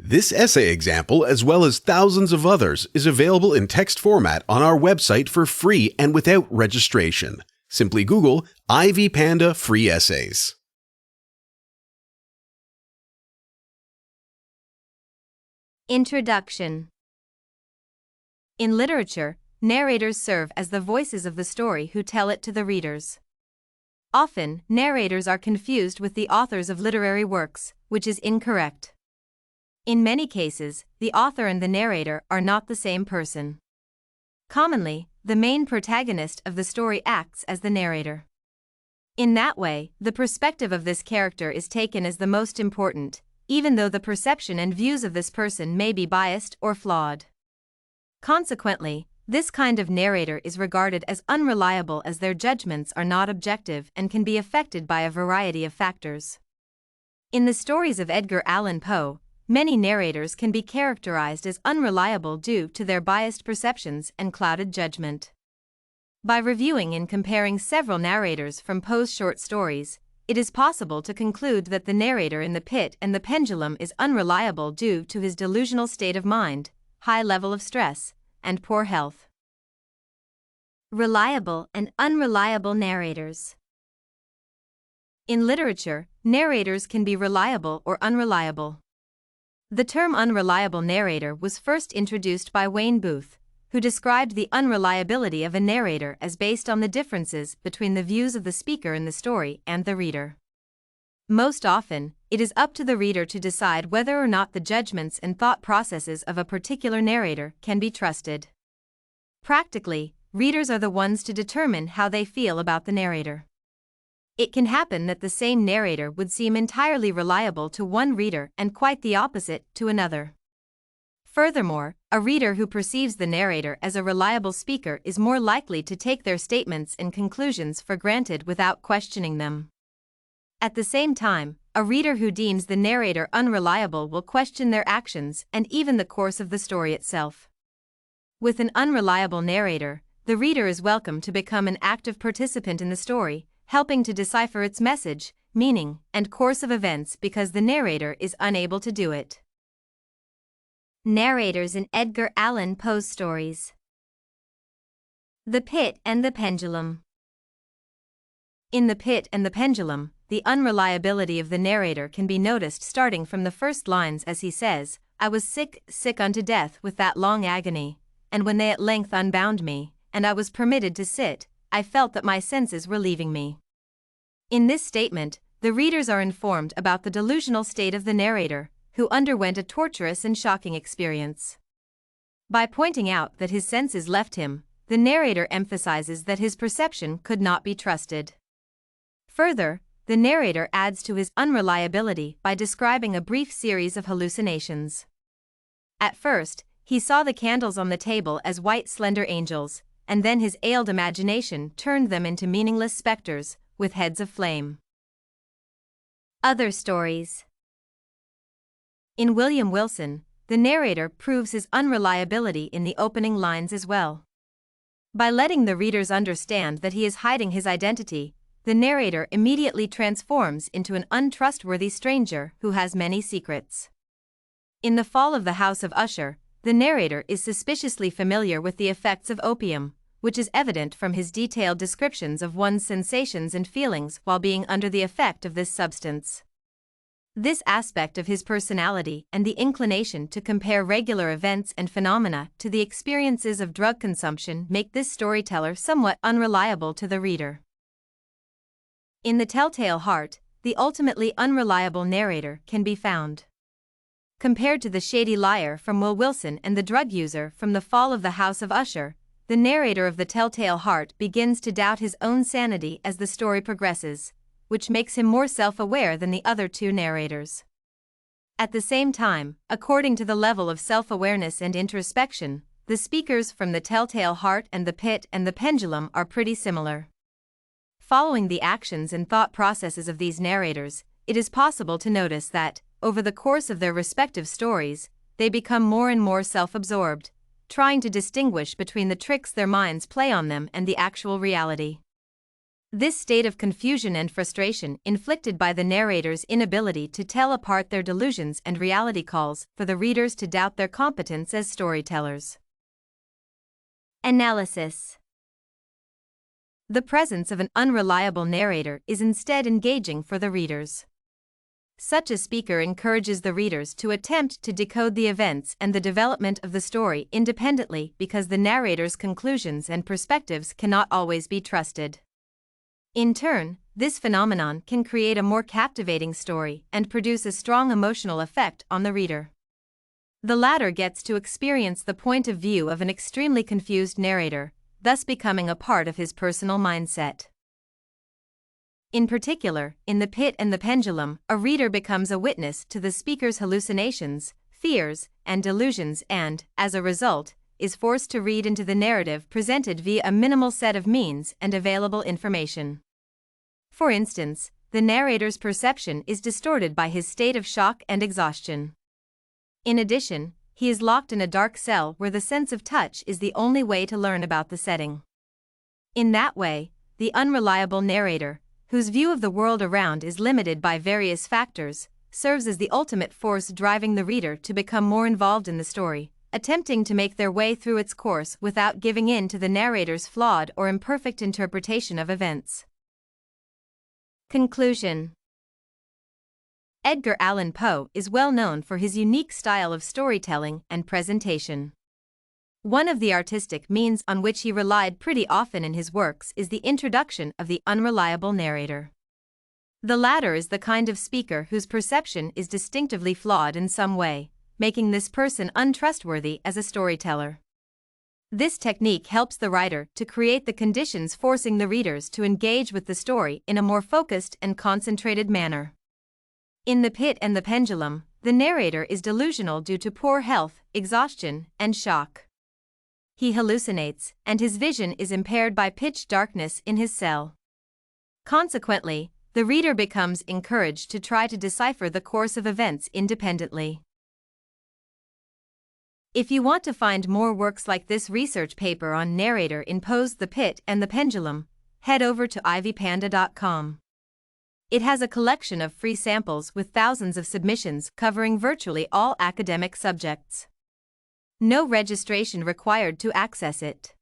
This essay example, as well as thousands of others, is available in text format on our website for free and without registration. Simply Google Ivy Panda Free Essays. Introduction. In literature, narrators serve as the voices of the story who tell it to the readers. Often, narrators are confused with the authors of literary works, which is incorrect. In many cases, the author and the narrator are not the same person. Commonly, the main protagonist of the story acts as the narrator. In that way, the perspective of this character is taken as the most important, even though the perception and views of this person may be biased or flawed. Consequently, this kind of narrator is regarded as unreliable as their judgments are not objective and can be affected by a variety of factors. In the stories of Edgar Allan Poe, many narrators can be characterized as unreliable due to their biased perceptions and clouded judgment. By reviewing and comparing several narrators from Poe's short stories, it is possible to conclude that the narrator in The Pit and the Pendulum is unreliable due to his delusional state of mind, high level of stress, and poor health. Reliable and unreliable narrators. In literature, narrators can be reliable or unreliable. The term unreliable narrator was first introduced by Wayne Booth, who described the unreliability of a narrator as based on the differences between the views of the speaker in the story and the reader. Most often, it is up to the reader to decide whether or not the judgments and thought processes of a particular narrator can be trusted. Practically, readers are the ones to determine how they feel about the narrator. It can happen that the same narrator would seem entirely reliable to one reader and quite the opposite to another. Furthermore, a reader who perceives the narrator as a reliable speaker is more likely to take their statements and conclusions for granted without questioning them. At the same time, a reader who deems the narrator unreliable will question their actions and even the course of the story itself. With an unreliable narrator, the reader is welcome to become an active participant in the story, helping to decipher its message, meaning, and course of events because the narrator is unable to do it. Narrators in Edgar Allan Poe's stories. The Pit and the Pendulum. In The Pit and the Pendulum, the unreliability of the narrator can be noticed starting from the first lines as he says, "I was sick, sick unto death with that long agony, and when they at length unbound me, and I was permitted to sit, I felt that my senses were leaving me." In this statement, the readers are informed about the delusional state of the narrator, who underwent a torturous and shocking experience. By pointing out that his senses left him, the narrator emphasizes that his perception could not be trusted. Further, the narrator adds to his unreliability by describing a brief series of hallucinations. At first, he saw the candles on the table as white slender angels, and then his ailed imagination turned them into meaningless specters, with heads of flame. Other stories. In William Wilson, the narrator proves his unreliability in the opening lines as well. By letting the readers understand that he is hiding his identity, the narrator immediately transforms into an untrustworthy stranger who has many secrets. In The Fall of the House of Usher, the narrator is suspiciously familiar with the effects of opium, which is evident from his detailed descriptions of one's sensations and feelings while being under the effect of this substance. This aspect of his personality and the inclination to compare regular events and phenomena to the experiences of drug consumption make this storyteller somewhat unreliable to the reader. In The Telltale Heart, the ultimately unreliable narrator can be found. Compared to the shady liar from Will Wilson and the drug user from The Fall of the House of Usher, the narrator of The Telltale Heart begins to doubt his own sanity as the story progresses, which makes him more self-aware than the other two narrators. At the same time, according to the level of self-awareness and introspection, the speakers from The Telltale Heart and The Pit and the Pendulum are pretty similar. Following the actions and thought processes of these narrators, it is possible to notice that, over the course of their respective stories, they become more and more self-absorbed, trying to distinguish between the tricks their minds play on them and the actual reality. This state of confusion and frustration inflicted by the narrator's inability to tell apart their delusions and reality calls for the readers to doubt their competence as storytellers. Analysis. The presence of an unreliable narrator is instead engaging for the readers. Such a speaker encourages the readers to attempt to decode the events and the development of the story independently because the narrator's conclusions and perspectives cannot always be trusted. In turn, this phenomenon can create a more captivating story and produce a strong emotional effect on the reader. The latter gets to experience the point of view of an extremely confused narrator, thus becoming a part of his personal mindset. In particular, in The Pit and the Pendulum, a reader becomes a witness to the speaker's hallucinations, fears, and delusions and, as a result, is forced to read into the narrative presented via a minimal set of means and available information. For instance, the narrator's perception is distorted by his state of shock and exhaustion. In addition, he is locked in a dark cell where the sense of touch is the only way to learn about the setting. In that way, the unreliable narrator, whose view of the world around is limited by various factors, serves as the ultimate force driving the reader to become more involved in the story, attempting to make their way through its course without giving in to the narrator's flawed or imperfect interpretation of events. Conclusion. Edgar Allan Poe is well known for his unique style of storytelling and presentation. One of the artistic means on which he relied pretty often in his works is the introduction of the unreliable narrator. The latter is the kind of speaker whose perception is distinctively flawed in some way, making this person untrustworthy as a storyteller. This technique helps the writer to create the conditions forcing the readers to engage with the story in a more focused and concentrated manner. In The Pit and the Pendulum, the narrator is delusional due to poor health, exhaustion, and shock. He hallucinates, and his vision is impaired by pitch darkness in his cell. Consequently, the reader becomes encouraged to try to decipher the course of events independently. If you want to find more works like this research paper on narrator in Poe's The Pit and the Pendulum, head over to ivypanda.com. It has a collection of free samples with thousands of submissions covering virtually all academic subjects. No registration required to access it.